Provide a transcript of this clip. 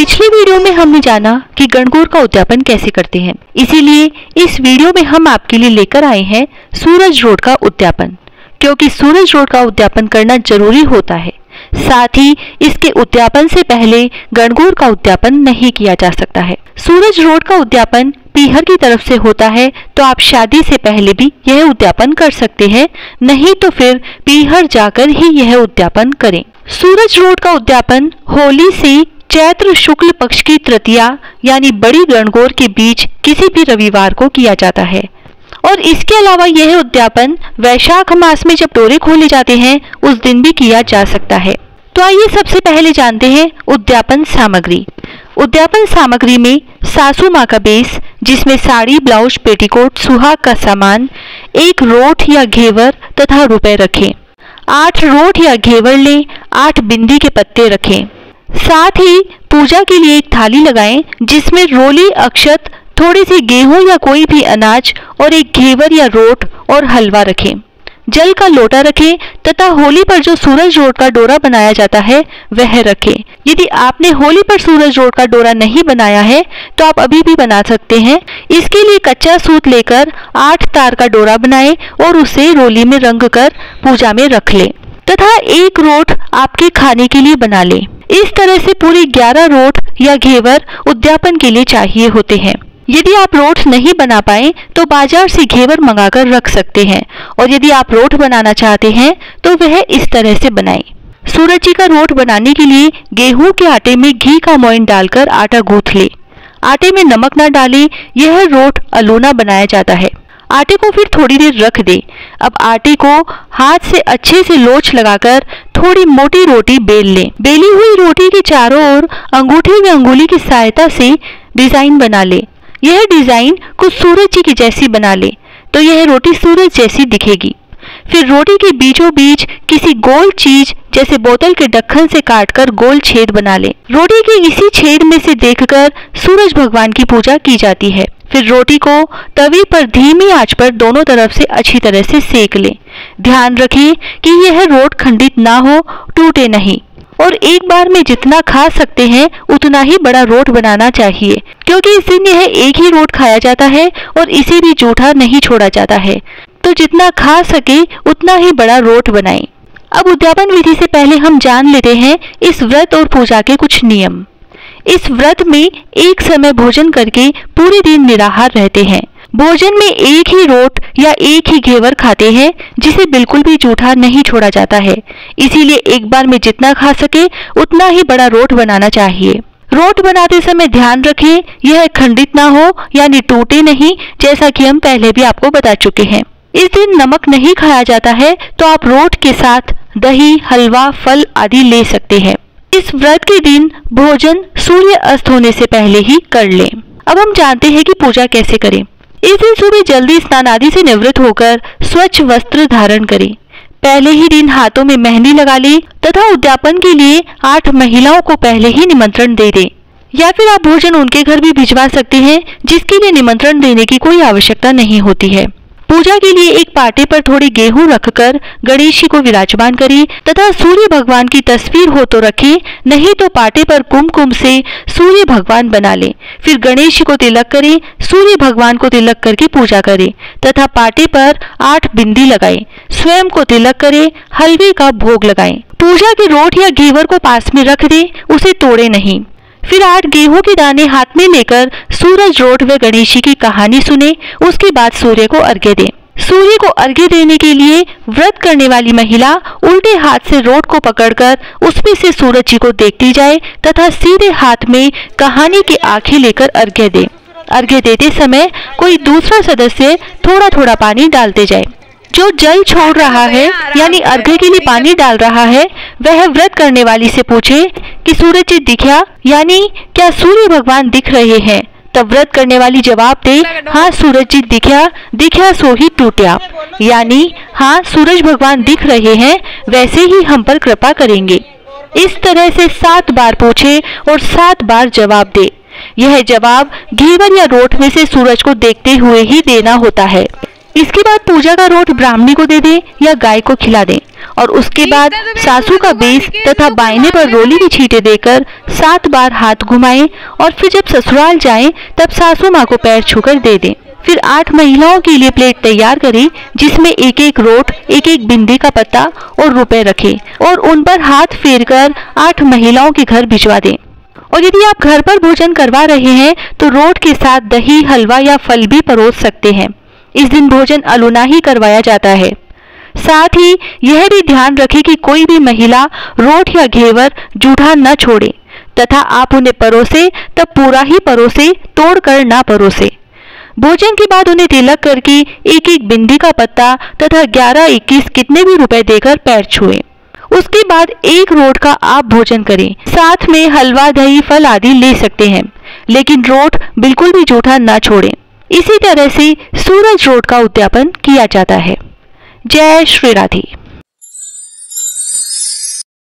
पिछले वीडियो में हमने जाना कि गणगौर का उद्यापन कैसे करते हैं, इसीलिए इस वीडियो में हम आपके लिए लेकर आए हैं सूरज रोड का उद्यापन, क्योंकि सूरज रोड का उद्यापन करना जरूरी होता है। साथ ही इसके उद्यापन से पहले गणगौर का उद्यापन नहीं किया जा सकता है। सूरज रोड का उद्यापन पीहर की तरफ से होता है, तो आप शादी से पहले भी यह उद्यापन कर सकते हैं, नहीं तो फिर पीहर जाकर ही यह उद्यापन करें। सूरज रोड का उद्यापन होली से चैत्र शुक्ल पक्ष की तृतीया यानी बड़ी गणगौर के बीच किसी भी रविवार को किया जाता है। और इसके अलावा यह उद्यापन वैशाख मास में जब डोरे खोले जाते हैं उस दिन भी किया जा सकता है। तो आइए सबसे पहले जानते हैं उद्यापन सामग्री। उद्यापन सामग्री में सासू माँ का बेस, जिसमें साड़ी, ब्लाउज, पेटीकोट, सुहाग का सामान, एक रोट या घेवर तथा रुपए रखें। 8 रोट या घेवर लें, 8 बिंदी के पत्ते रखें। साथ ही पूजा के लिए एक थाली लगाएं, जिसमें रोली, अक्षत, थोड़ी सी गेहूं या कोई भी अनाज और एक घेवर या रोट और हलवा रखें। जल का लोटा रखें तथा होली पर जो सूरज रोड का डोरा बनाया जाता है वह रखें। यदि आपने होली पर सूरज रोड का डोरा नहीं बनाया है तो आप अभी भी बना सकते हैं। इसके लिए कच्चा सूत लेकर 8 तार का डोरा बनाएं और उसे रोली में रंग कर पूजा में रख लें तथा एक रोट आपके खाने के लिए बना लें। इस तरह से पूरे 11 रोट या घेवर उद्यापन के लिए चाहिए होते हैं। यदि आप रोट नहीं बना पाए तो बाजार से घेवर मंगाकर रख सकते हैं, और यदि आप रोट बनाना चाहते हैं तो वह इस तरह से बनाएं। सूरज जी का रोट बनाने के लिए गेहूं के आटे में घी का मोइन डालकर आटा गूंथ ले। आटे में नमक न डालें, यह रोट अलोना बनाया जाता है। आटे को फिर थोड़ी देर रख दे। अब आटे को हाथ से अच्छे से लोच लगाकर थोड़ी मोटी रोटी बेल लें। बेली हुई रोटी के चारों ओर अंगूठी में अंगुली की सहायता से डिजाइन बना ले। यह डिजाइन कुछ सूरज जी की जैसी बना ले तो यह रोटी सूरज जैसी दिखेगी। फिर रोटी के बीचों बीच किसी गोल चीज जैसे बोतल के ढक्कन से काटकर गोल छेद बना ले। रोटी के इसी छेद में से देखकर सूरज भगवान की पूजा की जाती है। फिर रोटी को तवे पर धीमी आंच पर दोनों तरफ से अच्छी तरह से सेक ले। ध्यान रखें कि यह रोट खंडित ना हो, टूटे नहीं, और एक बार में जितना खा सकते हैं उतना ही बड़ा रोट बनाना चाहिए, क्योंकि इस दिन यह एक ही रोट खाया जाता है और इसे भी जूठा नहीं छोड़ा जाता है। तो जितना खा सके उतना ही बड़ा रोट बनाएं। अब उद्यापन विधि से पहले हम जान लेते हैं इस व्रत और पूजा के कुछ नियम। इस व्रत में एक समय भोजन करके पूरे दिन निराहार रहते हैं। भोजन में एक ही रोट या एक ही घेवर खाते हैं, जिसे बिल्कुल भी जूठा नहीं छोड़ा जाता है। इसीलिए एक बार में जितना खा सके उतना ही बड़ा रोट बनाना चाहिए। रोट बनाते समय ध्यान रखें यह खंडित ना हो, यानी टूटे नहीं, जैसा कि हम पहले भी आपको बता चुके हैं। इस दिन नमक नहीं खाया जाता है, तो आप रोट के साथ दही, हलवा, फल आदि ले सकते हैं। इस व्रत के दिन भोजन सूर्य अस्त होने से पहले ही कर लें। अब हम जानते हैं कि पूजा कैसे करें। इस दिन सुबह जल्दी स्नान आदि से निवृत्त होकर स्वच्छ वस्त्र धारण करें। पहले ही दिन हाथों में मेहंदी लगा लें तथा उद्यापन के लिए 8 महिलाओं को पहले ही निमंत्रण दे दें, या फिर आप भोजन उनके घर भी भिजवा सकते हैं, जिसके लिए निमंत्रण देने की कोई आवश्यकता नहीं होती है। पूजा के लिए एक पाटे पर थोड़ी गेहूं रखकर गणेश जी को विराजमान करें तथा सूर्य भगवान की तस्वीर हो तो रखें, नहीं तो पाटे पर कुमकुम से सूर्य भगवान बना लें। फिर गणेश जी को तिलक करें, सूर्य भगवान को तिलक करके पूजा करें तथा पाटे पर 8 बिंदी लगाएं। स्वयं को तिलक करें, हलवे का भोग लगाएं। पूजा के रोट या घेवर को पास में रख दें, उसे तोड़े नहीं। फिर 8 गेहूं के दाने हाथ में लेकर सूरज रोट व गणेश जी की कहानी सुने। उसके बाद सूर्य को अर्घ्य दें। सूर्य को अर्घ्य देने के लिए व्रत करने वाली महिला उल्टे हाथ से रोट को पकड़कर उसमें से सूरज जी को देखती जाए तथा सीधे हाथ में कहानी की आंखें लेकर अर्घ्य दे। अर्घ्य देते समय कोई दूसरा सदस्य थोड़ा थोड़ा पानी डालते जाए। जो जल छोड़ रहा है यानी अर्घ्य के लिए पानी डाल रहा है, वह व्रत करने वाली से पूछे कि सूरज जी दिखा, यानी क्या सूर्य भगवान दिख रहे हैं। तब व्रत करने वाली जवाब दे, हाँ सूरज जी दिखा, दिखा सो ही टूटा, यानी हाँ सूरज भगवान दिख रहे हैं, वैसे ही हम पर कृपा करेंगे। इस तरह से 7 बार पूछे और 7 बार जवाब दे। यह जवाब घेवर या रोट में से सूरज को देखते हुए ही देना होता है। इसके बाद पूजा का रोट ब्राह्मणी को दे दें या गाय को खिला दें और उसके बाद सासू का बेस तथा बायने पर रोली की छींटे देकर 7 बार हाथ घुमाएं और फिर जब ससुराल जाएं तब सासू माँ को पैर छूकर दे दें। फिर 8 महिलाओं के लिए प्लेट तैयार करें जिसमें एक एक रोट, एक एक बिंदी का पत्ता और रुपए रखें और उन पर हाथ फेरकर 8 महिलाओं के घर भिजवा दें। और यदि आप घर पर भोजन करवा रहे हैं तो रोट के साथ दही, हलवा या फल भी परोस सकते हैं। इस दिन भोजन अलुना ही करवाया जाता है। साथ ही यह भी ध्यान रखें कि कोई भी महिला रोट या घेवर जूठा न छोड़े तथा आप उन्हें परोसे तब पूरा ही परोसे, तोड़कर ना परोसे। भोजन के बाद उन्हें तिलक करके एक एक बिंदी का पत्ता तथा 11-21 कितने भी रुपए देकर पैर छुएं। उसके बाद एक रोट का आप भोजन करें। साथ में हलवा, दही, फल आदि ले सकते हैं, लेकिन रोट बिल्कुल भी जूठा न छोड़ें। इसी तरह से सूरज रोट का उद्यापन किया जाता है। जय श्री राधे।